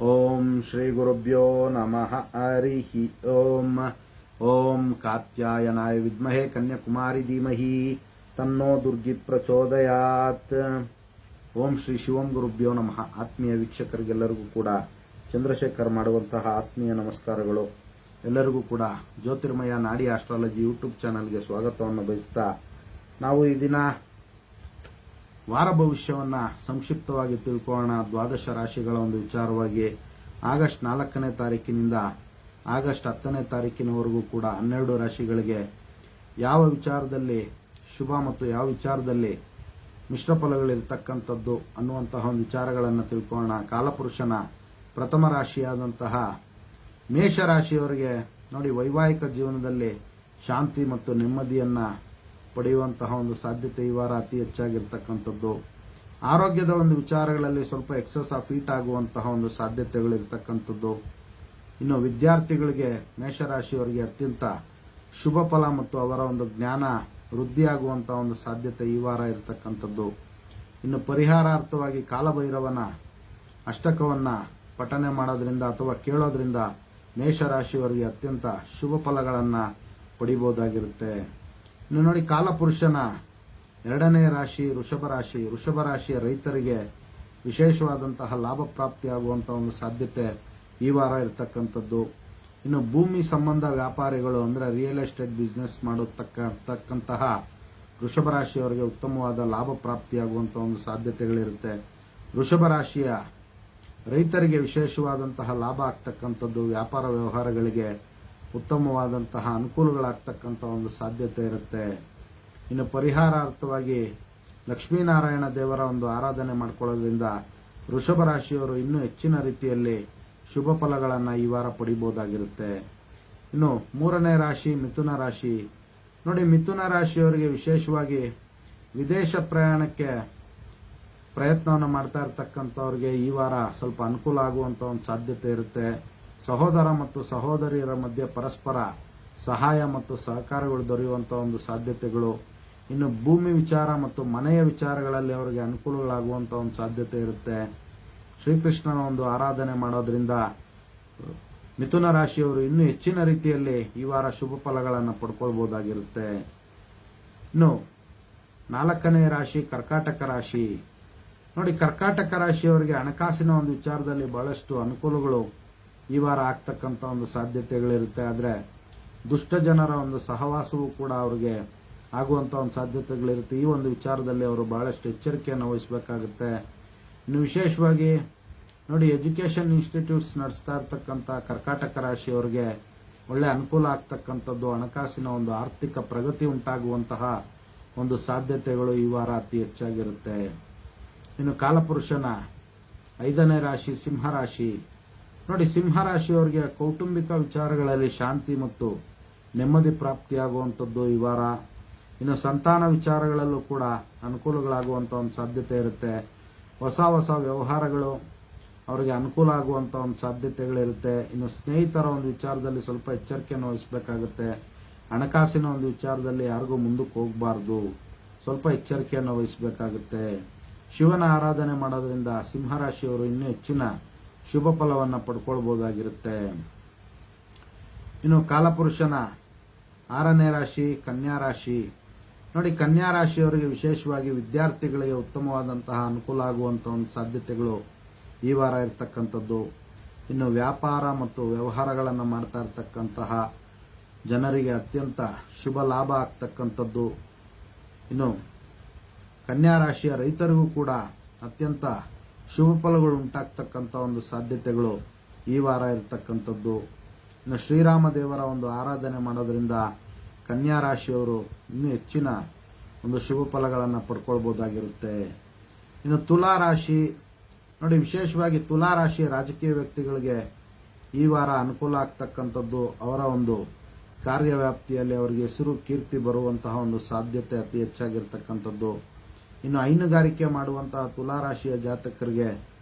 ಓಂ ಶ್ರೀ ಗುರುಭ್ಯೋ ನಮಃ ಹರಿ ಓಂ. ಓಂ ಕಾತ್ಯಾಯನಾಯ ವಿದ್ಮಹೇ ಕನ್ಯಾಕುಮಾರಿ ಧೀಮಹಿ ತನ್ನೋ ದುರ್ಗಿ ಪ್ರಚೋದಯಾತ್. ಓಂ ಶ್ರೀ ಶಿವಂ ಗುರುಭ್ಯೋ ನಮಃ. ಆತ್ಮೀಯ ವೀಕ್ಷಕರಿಗೆಲ್ಲರಿಗೂ ಕೂಡ ಚಂದ್ರಶೇಖರ್ ಮಾಡುವಂತಹ ಆತ್ಮೀಯ ನಮಸ್ಕಾರಗಳು. ಎಲ್ಲರಿಗೂ ಕೂಡ ಜ್ಯೋತಿರ್ಮಯ ನಾಡಿ ಆಸ್ಟ್ರಾಲಜಿ ಯೂಟ್ಯೂಬ್ ಚಾನಲ್ಗೆ ಸ್ವಾಗತವನ್ನು ಬಯಸ್ತಾ, ನಾವು ಈ ದಿನ ವಾರ ಭವಿಷ್ಯವನ್ನ ಸಂಕ್ಷಿಪ್ತವಾಗಿ ತಿಳ್ಕೊಳ್ಳೋಣ. ದ್ವಾದಶ ರಾಶಿಗಳ ಒಂದು ವಿಚಾರವಾಗಿ ಆಗಸ್ಟ್ 4ನೇ ತಾರೀಕಿನಿಂದ ಆಗಸ್ಟ್ 10ನೇ ತಾರೀಕಿನವರೆಗೂ ಕೂಡ 12 ರಾಶಿಗಳಿಗೆ ಯಾವ ವಿಚಾರದಲ್ಲಿ ಶುಭ ಮತ್ತು ಯಾವ ವಿಚಾರದಲ್ಲಿ ಮಿಶ್ರ ಫಲಗಳಿರ್ತಕ್ಕಂಥದ್ದು ಅನ್ನುವಂತಹ ಒಂದು ವಿಚಾರಗಳನ್ನು ತಿಳ್ಕೊಳ್ಳೋಣ. ಕಾಲಪುರುಷನ ಪ್ರಥಮ ರಾಶಿಯಾದಂತಹ ಮೇಷರಾಶಿಯವರಿಗೆ ನೋಡಿ, ವೈವಾಹಿಕ ಜೀವನದಲ್ಲಿ ಶಾಂತಿ ಮತ್ತು ನೆಮ್ಮದಿಯನ್ನ ಪಡೆಯುವಂತಹ ಒಂದು ಸಾಧ್ಯತೆ ಈ ವಾರ ಅತಿ ಹೆಚ್ಚಾಗಿರ್ತಕ್ಕಂಥದ್ದು. ಆರೋಗ್ಯದ ಒಂದು ವಿಚಾರಗಳಲ್ಲಿ ಸ್ವಲ್ಪ ಎಕ್ಸಸ್ ಆಫ್ ಹೀಟ್ ಆಗುವಂತಹ ಒಂದು ಸಾಧ್ಯತೆಗಳಿರ್ತಕ್ಕಂಥದ್ದು. ಇನ್ನು ವಿದ್ಯಾರ್ಥಿಗಳಿಗೆ ಮೇಷರಾಶಿಯವರಿಗೆ ಅತ್ಯಂತ ಶುಭ ಫಲ ಮತ್ತು ಅವರ ಒಂದು ಜ್ಞಾನ ವೃದ್ಧಿಯಾಗುವಂತಹ ಒಂದು ಸಾಧ್ಯತೆ ಈ ವಾರ ಇರತಕ್ಕಂಥದ್ದು. ಇನ್ನು ಪರಿಹಾರಾರ್ಥವಾಗಿ ಕಾಲಭೈರವನ ಅಷ್ಟಕವನ್ನ ಪಠನೆ ಮಾಡೋದ್ರಿಂದ ಅಥವಾ ಕೇಳೋದ್ರಿಂದ ಮೇಷರಾಶಿಯವರಿಗೆ ಅತ್ಯಂತ ಶುಭ ಫಲಗಳನ್ನ ಪಡಿಬಹುದಾಗಿರುತ್ತೆ. ಇನ್ನು ನೋಡಿ, ಕಾಲಪುರುಷನ 2ನೇ ರಾಶಿ ವೃಷಭ ರಾಶಿ. ವೃಷಭ ರಾಶಿಯ ರೈತರಿಗೆ ವಿಶೇಷವಾದಂತಹ ಲಾಭ ಪ್ರಾಪ್ತಿಯಾಗುವಂತಹ ಒಂದು ಸಾಧ್ಯತೆ ಈ ವಾರ ಇರತಕ್ಕಂಥದ್ದು. ಇನ್ನು ಭೂಮಿ ಸಂಬಂಧ ವ್ಯಾಪಾರಿಗಳು ಅಂದ್ರೆ ರಿಯಲ್ ಎಸ್ಟೇಟ್ ಬಿಸ್ನೆಸ್ ಮಾಡತಕ್ಕಂತಹ ವೃಷಭ ರಾಶಿಯವರಿಗೆ ಉತ್ತಮವಾದ ಲಾಭ ಪ್ರಾಪ್ತಿಯಾಗುವಂತಹ ಒಂದು ಸಾಧ್ಯತೆಗಳಿರುತ್ತೆ. ವೃಷಭ ರಾಶಿಯ ರೈತರಿಗೆ ವಿಶೇಷವಾದಂತಹ ಲಾಭ ಆಗ್ತಕ್ಕಂಥದ್ದು. ವ್ಯಾಪಾರ ವ್ಯವಹಾರಗಳಿಗೆ ಉತ್ತಮವಾದಂತಹ ಅನುಕೂಲಗಳಾಗ್ತಕ್ಕಂಥ ಒಂದು ಸಾಧ್ಯತೆ ಇರುತ್ತೆ. ಇನ್ನು ಪರಿಹಾರಾರ್ಥವಾಗಿ ಲಕ್ಷ್ಮೀನಾರಾಯಣ ದೇವರ ಒಂದು ಆರಾಧನೆ ಮಾಡಿಕೊಳ್ಳೋದ್ರಿಂದ ವೃಷಭ ರಾಶಿಯವರು ಇನ್ನೂ ಹೆಚ್ಚಿನ ರೀತಿಯಲ್ಲಿ ಶುಭ ಫಲಗಳನ್ನು ಈ ವಾರ ಪಡಿಬಹುದಾಗಿರುತ್ತೆ. ಇನ್ನು 3ನೇ ರಾಶಿ ಮಿಥುನ ರಾಶಿ. ನೋಡಿ, ಮಿಥುನ ರಾಶಿಯವರಿಗೆ ವಿಶೇಷವಾಗಿ ವಿದೇಶ ಪ್ರಯಾಣಕ್ಕೆ ಪ್ರಯತ್ನವನ್ನು ಮಾಡ್ತಾ ಇರತಕ್ಕಂಥವ್ರಿಗೆ ಈ ವಾರ ಸ್ವಲ್ಪ ಅನುಕೂಲ ಆಗುವಂತ ಒಂದು ಸಾಧ್ಯತೆ ಇರುತ್ತೆ. ಸಹೋದರ ಮತ್ತು ಸಹೋದರಿಯರ ಮಧ್ಯೆ ಪರಸ್ಪರ ಸಹಾಯ ಮತ್ತು ಸಹಕಾರಗಳು ದೊರೆಯುವಂತಹ ಒಂದು ಸಾಧ್ಯತೆಗಳು. ಇನ್ನು ಭೂಮಿ ವಿಚಾರ ಮತ್ತು ಮನೆಯ ವಿಚಾರಗಳಲ್ಲಿ ಅವರಿಗೆ ಅನುಕೂಲಗಳಾಗುವಂತಹ ಒಂದು ಸಾಧ್ಯತೆ ಇರುತ್ತೆ. ಶ್ರೀಕೃಷ್ಣನ ಒಂದು ಆರಾಧನೆ ಮಾಡೋದ್ರಿಂದ ಮಿಥುನ ರಾಶಿಯವರು ಇನ್ನೂ ಹೆಚ್ಚಿನ ರೀತಿಯಲ್ಲಿ ಈ ವಾರ ಶುಭ ಫಲಗಳನ್ನು ಪಡ್ಕೊಳ್ಬಹುದಾಗಿರುತ್ತೆ. ಇನ್ನು 4ನೇ ರಾಶಿ ಕರ್ಕಾಟಕ ರಾಶಿ. ನೋಡಿ, ಕರ್ಕಾಟಕ ರಾಶಿಯವರಿಗೆ ಹಣಕಾಸಿನ ಒಂದು ವಿಚಾರದಲ್ಲಿ ಬಹಳಷ್ಟು ಅನುಕೂಲಗಳು ಈ ವಾರ ಆಗ್ತಕ್ಕಂಥ ಒಂದು ಸಾಧ್ಯತೆಗಳಿರುತ್ತೆ. ಆದರೆ ದುಷ್ಟ ಜನರ ಒಂದು ಸಹವಾಸವೂ ಕೂಡ ಅವರಿಗೆ ಆಗುವಂತ ಒಂದು ಸಾಧ್ಯತೆಗಳಿರುತ್ತೆ. ಈ ಒಂದು ವಿಚಾರದಲ್ಲಿ ಅವರು ಬಹಳಷ್ಟು ಎಚ್ಚರಿಕೆಯನ್ನು ವಹಿಸಬೇಕಾಗುತ್ತೆ. ಇನ್ನು ವಿಶೇಷವಾಗಿ ನೋಡಿ, ಎಜುಕೇಶನ್ ಇನ್ಸ್ಟಿಟ್ಯೂಟ್ಸ್ ನಡೆಸ್ತಾ ಇರ್ತಕ್ಕಂಥ ಕರ್ಕಾಟಕ ರಾಶಿಯವರಿಗೆ ಒಳ್ಳೆ ಅನುಕೂಲ ಆಗ್ತಕ್ಕಂಥದ್ದು. ಹಣಕಾಸಿನ ಒಂದು ಆರ್ಥಿಕ ಪ್ರಗತಿ ಉಂಟಾಗುವಂತಹ ಒಂದು ಸಾಧ್ಯತೆಗಳು ಈ ವಾರ ಅತಿ ಹೆಚ್ಚಾಗಿರುತ್ತೆ. ಇನ್ನು ಕಾಲಪುರುಷನ 5ನೇ ರಾಶಿ ಸಿಂಹರಾಶಿ. ನೋಡಿ, ಸಿಂಹರಾಶಿಯವರಿಗೆ ಕೌಟುಂಬಿಕ ವಿಚಾರಗಳಲ್ಲಿ ಶಾಂತಿ ಮತ್ತು ನೆಮ್ಮದಿ ಪ್ರಾಪ್ತಿಯಾಗುವಂಥದ್ದು ಈ ವಾರ. ಇನ್ನು ಸಂತಾನ ವಿಚಾರಗಳಲ್ಲೂ ಕೂಡ ಅನುಕೂಲಗಳಾಗುವಂಥ ಒಂದು ಸಾಧ್ಯತೆ ಇರುತ್ತೆ. ಹೊಸ ಹೊಸ ವ್ಯವಹಾರಗಳು ಅವರಿಗೆ ಅನುಕೂಲ ಆಗುವಂಥ ಒಂದು ಸಾಧ್ಯತೆಗಳಿರುತ್ತೆ. ಇನ್ನು ಸ್ನೇಹಿತರ ಒಂದು ವಿಚಾರದಲ್ಲಿ ಸ್ವಲ್ಪ ಎಚ್ಚರಿಕೆಯನ್ನು ವಹಿಸಬೇಕಾಗುತ್ತೆ. ಹಣಕಾಸಿನ ಒಂದು ವಿಚಾರದಲ್ಲಿ ಯಾರಿಗೂ ಮುಂದಕ್ಕೆ ಹೋಗಬಾರ್ದು, ಸ್ವಲ್ಪ ಎಚ್ಚರಿಕೆಯನ್ನು ವಹಿಸಬೇಕಾಗುತ್ತೆ. ಶಿವನ ಆರಾಧನೆ ಮಾಡೋದ್ರಿಂದ ಸಿಂಹರಾಶಿಯವರು ಇನ್ನೂ ಹೆಚ್ಚಿನ ಶುಭ ಫಲವನ್ನು ಪಡ್ಕೊಳ್ಬಹುದಾಗಿರುತ್ತೆ. ಇನ್ನು ಕಾಲಪುರುಷನ 6ನೇ ರಾಶಿ ಕನ್ಯಾ ರಾಶಿ. ನೋಡಿ, ಕನ್ಯಾ ರಾಶಿಯವರಿಗೆ ವಿಶೇಷವಾಗಿ ವಿದ್ಯಾರ್ಥಿಗಳಿಗೆ ಉತ್ತಮವಾದಂತಹ ಅನುಕೂಲ ಆಗುವಂತಹ ಒಂದು ಸಾಧ್ಯತೆಗಳು ಈ ವಾರ ಇರತಕ್ಕಂಥದ್ದು. ಇನ್ನು ವ್ಯಾಪಾರ ಮತ್ತು ವ್ಯವಹಾರಗಳನ್ನು ಮಾಡ್ತಾ ಇರತಕ್ಕಂತಹ ಜನರಿಗೆ ಅತ್ಯಂತ ಶುಭ ಲಾಭ ಆಗ್ತಕ್ಕಂಥದ್ದು. ಇನ್ನು ಕನ್ಯಾ ರಾಶಿಯ ರೈತರಿಗೂ ಕೂಡ ಅತ್ಯಂತ ಶುಭ ಫಲಗಳು ಉಂಟಾಗ್ತಕ್ಕಂಥ ಒಂದು ಸಾಧ್ಯತೆಗಳು ಈ ವಾರ ಇರತಕ್ಕಂಥದ್ದು. ಇನ್ನು ಶ್ರೀರಾಮ ದೇವರ ಒಂದು ಆರಾಧನೆ ಮಾಡೋದ್ರಿಂದ ಕನ್ಯಾ ರಾಶಿಯವರು ಇನ್ನೂ ಹೆಚ್ಚಿನ ಒಂದು ಶುಭ ಫಲಗಳನ್ನು ಪಡ್ಕೊಳ್ಬಹುದಾಗಿರುತ್ತೆ. ಇನ್ನು ತುಲಾ ರಾಶಿ. ನೋಡಿ, ವಿಶೇಷವಾಗಿ ತುಲಾ ರಾಶಿಯ ರಾಜಕೀಯ ವ್ಯಕ್ತಿಗಳಿಗೆ ಈ ವಾರ ಅನುಕೂಲ ಆಗ್ತಕ್ಕಂಥದ್ದು. ಅವರ ಒಂದು ಕಾರ್ಯವ್ಯಾಪ್ತಿಯಲ್ಲಿ ಅವರಿಗೆ ಹೆಸರು ಕೀರ್ತಿ ಬರುವಂತಹ ಒಂದು ಸಾಧ್ಯತೆ ಅತಿ ಹೆಚ್ಚಾಗಿರ್ತಕ್ಕಂಥದ್ದು. ಇನ್ನು ಹೈನುಗಾರಿಕೆ ಮಾಡುವಂತಹ ತುಲಾ ರಾಶಿಯ ಜಾತಕರಿಗೆ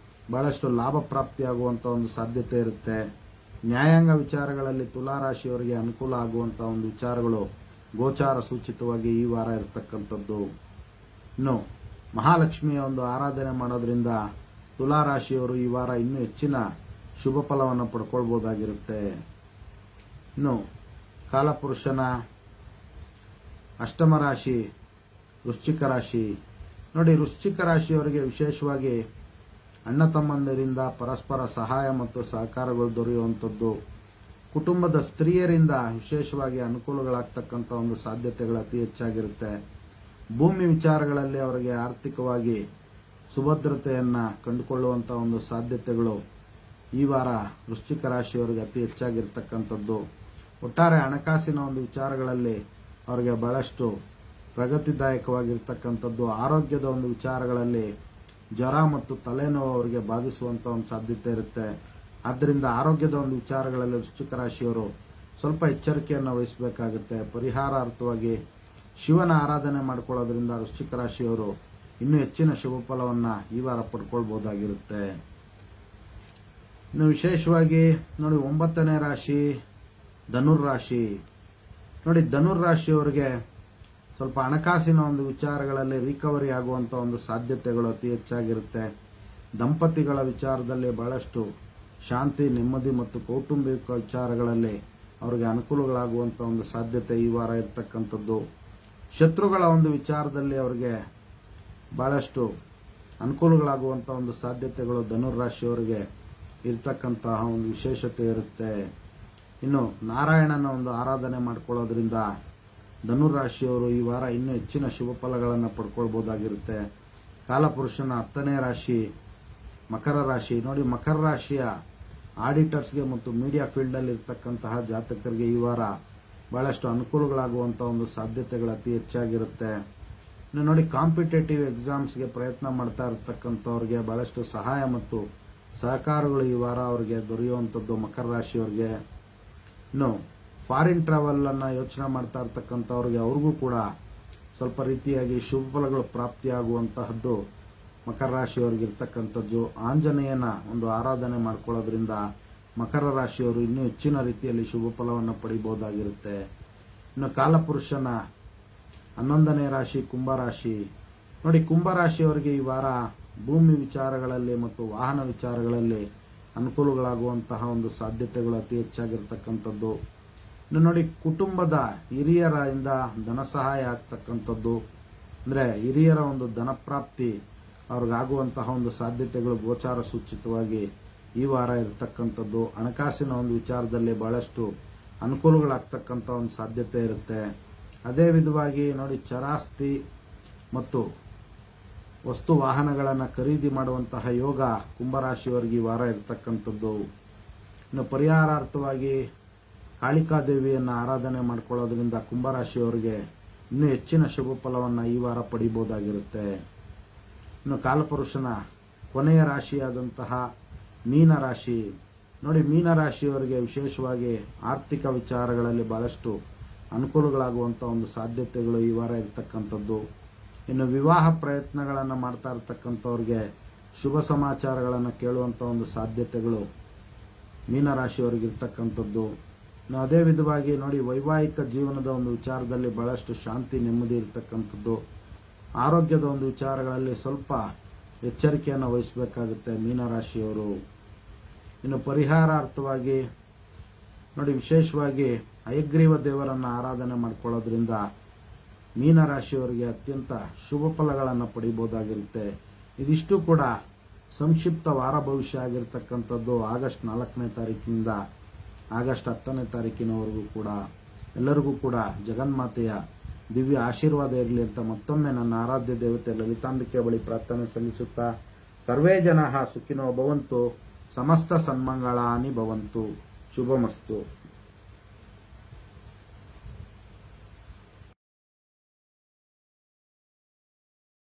ಬಹಳಷ್ಟು ಲಾಭ ಪ್ರಾಪ್ತಿಯಾಗುವಂತಹ ಒಂದು ಸಾಧ್ಯತೆ ಇರುತ್ತೆ. ನ್ಯಾಯಾಂಗ ವಿಚಾರಗಳಲ್ಲಿ ತುಲಾ ರಾಶಿಯವರಿಗೆ ಅನುಕೂಲ ಆಗುವಂತಹ ಒಂದು ವಿಚಾರಗಳು ಗೋಚಾರ ಸೂಚಿತವಾಗಿ ಈ ವಾರ ಇರತಕ್ಕಂಥದ್ದು. ಇನ್ನು ಮಹಾಲಕ್ಷ್ಮಿಯ ಒಂದು ಆರಾಧನೆ ಮಾಡೋದ್ರಿಂದ ತುಲಾ ರಾಶಿಯವರು ಈ ವಾರ ಇನ್ನೂ ಹೆಚ್ಚಿನ ಶುಭ ಫಲವನ್ನು ಪಡ್ಕೊಳ್ಬೋದಾಗಿರುತ್ತೆ. ಇನ್ನು ಕಾಲಪುರುಷನ ಅಷ್ಟಮ ರಾಶಿ ವೃಶ್ಚಿಕ ರಾಶಿ. ನೋಡಿ, ವೃಶ್ಚಿಕ ರಾಶಿಯವರಿಗೆ ವಿಶೇಷವಾಗಿ ಅಣ್ಣ ತಮ್ಮಂದಿರಿಂದ ಪರಸ್ಪರ ಸಹಾಯ ಮತ್ತು ಸಹಕಾರಗಳು ದೊರೆಯುವಂಥದ್ದು, ಕುಟುಂಬದ ಸ್ತ್ರೀಯರಿಂದ ವಿಶೇಷವಾಗಿ ಅನುಕೂಲಗಳಾಗ್ತಕ್ಕಂಥ ಒಂದು ಸಾಧ್ಯತೆಗಳು ಅತಿ ಹೆಚ್ಚಾಗಿರುತ್ತೆ. ಭೂಮಿ ವಿಚಾರಗಳಲ್ಲಿ ಅವರಿಗೆ ಆರ್ಥಿಕವಾಗಿ ಸುಭದ್ರತೆಯನ್ನ ಕಂಡುಕೊಳ್ಳುವಂಥ ಒಂದು ಸಾಧ್ಯತೆಗಳು ಈ ವಾರ ವೃಶ್ಚಿಕ ರಾಶಿಯವರಿಗೆ ಅತಿ ಹೆಚ್ಚಾಗಿರ್ತಕ್ಕಂಥದ್ದು. ಒಟ್ಟಾರೆ ಹಣಕಾಸಿನ ಒಂದು ವಿಚಾರಗಳಲ್ಲಿ ಅವರಿಗೆ ಬಹಳಷ್ಟು ಪ್ರಗತಿದಾಯಕವಾಗಿರ್ತಕ್ಕಂಥದ್ದು. ಆರೋಗ್ಯದ ಒಂದು ವಿಚಾರಗಳಲ್ಲಿ ಜ್ವರ ಮತ್ತು ತಲೆನೋವು ಅವರಿಗೆ ಬಾಧಿಸುವಂಥ ಒಂದು ಸಾಧ್ಯತೆ ಇರುತ್ತೆ. ಆದ್ದರಿಂದ ಆರೋಗ್ಯದ ಒಂದು ವಿಚಾರಗಳಲ್ಲಿ ವೃಶ್ಚಿಕ ರಾಶಿಯವರು ಸ್ವಲ್ಪ ಎಚ್ಚರಿಕೆಯನ್ನು ವಹಿಸಬೇಕಾಗುತ್ತೆ. ಪರಿಹಾರಾರ್ಥವಾಗಿ ಶಿವನ ಆರಾಧನೆ ಮಾಡಿಕೊಳ್ಳೋದ್ರಿಂದ ವೃಶ್ಚಿಕ ರಾಶಿಯವರು ಇನ್ನೂ ಹೆಚ್ಚಿನ ಶುಭ ಫಲವನ್ನ ಈ ವಾರ ಪಡ್ಕೊಳ್ಬಹುದಾಗಿರುತ್ತೆ. ಇನ್ನು ವಿಶೇಷವಾಗಿ ನೋಡಿ, 9ನೇ ರಾಶಿ ಧನುರ್ ರಾಶಿ. ನೋಡಿ, ಧನುರ್ ರಾಶಿಯವರಿಗೆ ಸ್ವಲ್ಪ ಹಣಕಾಸಿನ ಒಂದು ವಿಚಾರಗಳಲ್ಲಿ ರಿಕವರಿ ಆಗುವಂತ ಒಂದು ಸಾಧ್ಯತೆಗಳು ಅತಿ ಹೆಚ್ಚಾಗಿರುತ್ತೆ. ದಂಪತಿಗಳ ವಿಚಾರದಲ್ಲಿ ಬಹಳಷ್ಟು ಶಾಂತಿ, ನೆಮ್ಮದಿ ಮತ್ತು ಕೌಟುಂಬಿಕ ವಿಚಾರಗಳಲ್ಲಿ ಅವರಿಗೆ ಅನುಕೂಲಗಳಾಗುವಂತ ಒಂದು ಸಾಧ್ಯತೆ ಈ ವಾರ ಇರತಕ್ಕಂಥದ್ದು. ಶತ್ರುಗಳ ಒಂದು ವಿಚಾರದಲ್ಲಿ ಅವರಿಗೆ ಬಹಳಷ್ಟು ಅನುಕೂಲಗಳಾಗುವಂತ ಒಂದು ಸಾಧ್ಯತೆಗಳು ಧನುರ್ ರಾಶಿಯವರಿಗೆ ಇರತಕ್ಕಂತಹ ಒಂದು ವಿಶೇಷತೆ ಇರುತ್ತೆ. ಇನ್ನು ನಾರಾಯಣನ ಒಂದು ಆರಾಧನೆ ಮಾಡಿಕೊಳ್ಳೋದ್ರಿಂದ ಧನುರ್ ರಾಶಿಯವರು ಈ ವಾರ ಇನ್ನೂ ಹೆಚ್ಚಿನ ಶುಭ ಫಲಗಳನ್ನು ಪಡ್ಕೊಳ್ಬಹುದಾಗಿರುತ್ತೆ. ಕಾಲಪುರುಷನ 10ನೇ ರಾಶಿ ಮಕರ ರಾಶಿ. ನೋಡಿ, ಮಕರ ರಾಶಿಯ ಆಡಿಟರ್ಸ್ಗೆ ಮತ್ತು ಮೀಡಿಯಾ ಫೀಲ್ಡ್ ಅಲ್ಲಿ ಇರ್ತಕ್ಕಂತಹ ಜಾತಕರಿಗೆ ಈ ವಾರ ಬಹಳಷ್ಟು ಅನುಕೂಲಗಳಾಗುವಂತಹ ಒಂದು ಸಾಧ್ಯತೆಗಳು ಅತಿ ಹೆಚ್ಚಾಗಿರುತ್ತೆ. ಇನ್ನು ನೋಡಿ, ಕಾಂಪಿಟೇಟಿವ್ ಎಕ್ಸಾಮ್ಸ್ಗೆ ಪ್ರಯತ್ನ ಮಾಡ್ತಾ ಇರತಕ್ಕಂಥವ್ರಿಗೆ ಬಹಳಷ್ಟು ಸಹಾಯ ಮತ್ತು ಸಹಕಾರಗಳು ಈ ವಾರ ಅವರಿಗೆ ದೊರೆಯುವಂಥದ್ದು ಮಕರ ರಾಶಿಯವರಿಗೆ. ಇನ್ನು ಫಾರಿನ್ ಟ್ರಾವೆಲ್ ಅನ್ನ ಯೋಚನೆ ಮಾಡ್ತಾ ಇರ್ತಕ್ಕಂಥವ್ರಿಗೆ ಅವ್ರಿಗೂ ಕೂಡ ಸ್ವಲ್ಪ ರೀತಿಯಾಗಿ ಶುಭ ಫಲಗಳು ಪ್ರಾಪ್ತಿಯಾಗುವಂತಹದ್ದು ಮಕರ ರಾಶಿಯವರಿಗೆ ಇರ್ತಕ್ಕಂಥದ್ದು. ಆಂಜನೇಯನ ಒಂದು ಆರಾಧನೆ ಮಾಡ್ಕೊಳ್ಳೋದ್ರಿಂದ ಮಕರ ರಾಶಿಯವರು ಇನ್ನೂ ಹೆಚ್ಚಿನ ರೀತಿಯಲ್ಲಿ ಶುಭ ಫಲವನ್ನು ಪಡಿಬಹುದಾಗಿರುತ್ತೆ. ಇನ್ನು ಕಾಲಪುರುಷನ 11ನೇ ರಾಶಿ ಕುಂಭರಾಶಿ. ನೋಡಿ, ಕುಂಭರಾಶಿಯವರಿಗೆ ಈ ವಾರ ಭೂಮಿ ವಿಚಾರಗಳಲ್ಲಿ ಮತ್ತು ವಾಹನ ವಿಚಾರಗಳಲ್ಲಿ ಅನುಕೂಲಗಳಾಗುವಂತಹ ಒಂದು ಸಾಧ್ಯತೆಗಳು ಅತಿ ಹೆಚ್ಚಾಗಿರ್ತಕ್ಕಂಥದ್ದು. ಇನ್ನು ನೋಡಿ, ಕುಟುಂಬದ ಹಿರಿಯರಿಂದ ಧನ ಸಹಾಯ ಆಗ್ತಕ್ಕಂಥದ್ದು, ಅಂದ್ರೆ ಹಿರಿಯರ ಒಂದು ಧನ ಪ್ರಾಪ್ತಿ ಅವ್ರಿಗಾಗುವಂತಹ ಒಂದು ಸಾಧ್ಯತೆಗಳು ಗೋಚಾರ ಸೂಚಿತವಾಗಿ ಈ ವಾರ ಇರತಕ್ಕಂಥದ್ದು. ಹಣಕಾಸಿನ ಒಂದು ವಿಚಾರದಲ್ಲಿ ಬಹಳಷ್ಟು ಅನುಕೂಲಗಳಾಗ್ತಕ್ಕಂಥ ಒಂದು ಸಾಧ್ಯತೆ ಇರುತ್ತೆ. ಅದೇ ವಿಧವಾಗಿ ನೋಡಿ, ಚರಾಸ್ತಿ ಮತ್ತು ವಸ್ತು ವಾಹನಗಳನ್ನು ಖರೀದಿ ಮಾಡುವಂತಹ ಯೋಗ ಕುಂಭರಾಶಿಯವರಿಗೆ ಈ ವಾರ ಇರತಕ್ಕಂಥದ್ದು. ಇನ್ನು ಪರಿಹಾರಾರ್ಥವಾಗಿ ಕಾಳಿಕಾದೇವಿಯನ್ನ ಆರಾಧನೆ ಮಾಡಿಕೊಳ್ಳೋದ್ರಿಂದ ಕುಂಭರಾಶಿಯವರಿಗೆ ಇನ್ನೂ ಹೆಚ್ಚಿನ ಶುಭ ಫಲವನ್ನು ಈ ವಾರ ಪಡಿಬಹುದಾಗಿರುತ್ತೆ. ಇನ್ನು ಕಾಲಪುರುಷನ ಕೊನೆಯ ರಾಶಿಯಾದಂತಹ ಮೀನರಾಶಿ. ನೋಡಿ, ಮೀನರಾಶಿಯವರಿಗೆ ವಿಶೇಷವಾಗಿ ಆರ್ಥಿಕ ವಿಚಾರಗಳಲ್ಲಿ ಬಹಳಷ್ಟು ಅನುಕೂಲಗಳಾಗುವಂತಹ ಒಂದು ಸಾಧ್ಯತೆಗಳು ಈ ವಾರ ಇರತಕ್ಕಂಥದ್ದು. ಇನ್ನು ವಿವಾಹ ಪ್ರಯತ್ನಗಳನ್ನು ಮಾಡ್ತಾ ಇರತಕ್ಕಂಥವ್ರಿಗೆ ಶುಭ ಸಮಾಚಾರಗಳನ್ನು ಕೇಳುವಂತ ಒಂದು ಸಾಧ್ಯತೆಗಳು ಮೀನರಾಶಿಯವರಿಗೆ ಇರ್ತಕ್ಕಂಥದ್ದು. ಇನ್ನು ಅದೇ ವಿಧವಾಗಿ ನೋಡಿ, ವೈವಾಹಿಕ ಜೀವನದ ಒಂದು ವಿಚಾರದಲ್ಲಿ ಬಹಳಷ್ಟು ಶಾಂತಿ, ನೆಮ್ಮದಿ ಇರತಕ್ಕಂಥದ್ದು. ಆರೋಗ್ಯದ ಒಂದು ವಿಚಾರಗಳಲ್ಲಿ ಸ್ವಲ್ಪ ಎಚ್ಚರಿಕೆಯನ್ನು ವಹಿಸಬೇಕಾಗುತ್ತೆ ಮೀನರಾಶಿಯವರು. ಇನ್ನು ಪರಿಹಾರಾರ್ಥವಾಗಿ ನೋಡಿ, ವಿಶೇಷವಾಗಿ ಹಯಗ್ರೀವ ದೇವರನ್ನ ಆರಾಧನೆ ಮಾಡಿಕೊಳ್ಳೋದ್ರಿಂದ ಮೀನರಾಶಿಯವರಿಗೆ ಅತ್ಯಂತ ಶುಭ ಫಲಗಳನ್ನು ಪಡಿಬಹುದಾಗಿರುತ್ತೆ. ಇದಿಷ್ಟು ಕೂಡ ಸಂಕ್ಷಿಪ್ತ ವಾರ ಭವಿಷ್ಯ ಆಗಿರ್ತಕ್ಕಂಥದ್ದು. ಆಗಸ್ಟ್ 4ನೇ ತಾರೀಕಿನಿಂದ ಆಗಸ್ಟ್ 10ನೇ ತಾರೀಕಿನವರೆಗೂ ಕೂಡ ಎಲ್ಲರಿಗೂ ಕೂಡ ಜಗನ್ಮಾತೆಯ ದಿವ್ಯ ಆಶೀರ್ವಾದ ಇರಲಿ ಅಂತ ಮತ್ತೊಮ್ಮೆ ನನ್ನ ಆರಾಧ್ಯ ದೇವತೆ ಲಲಿತಾಂಬಿಕೆ ಬಳಿ ಪ್ರಾರ್ಥನೆ ಸಲ್ಲಿಸುತ್ತಾ, ಸರ್ವೇ ಜನಃ ಸುಖಿನೋ ಭವಂತು, ಸಮಸ್ತ ಸನ್ಮಂಗಳಾನಿ ಭವಂತು, ಶುಭಮಸ್ತು.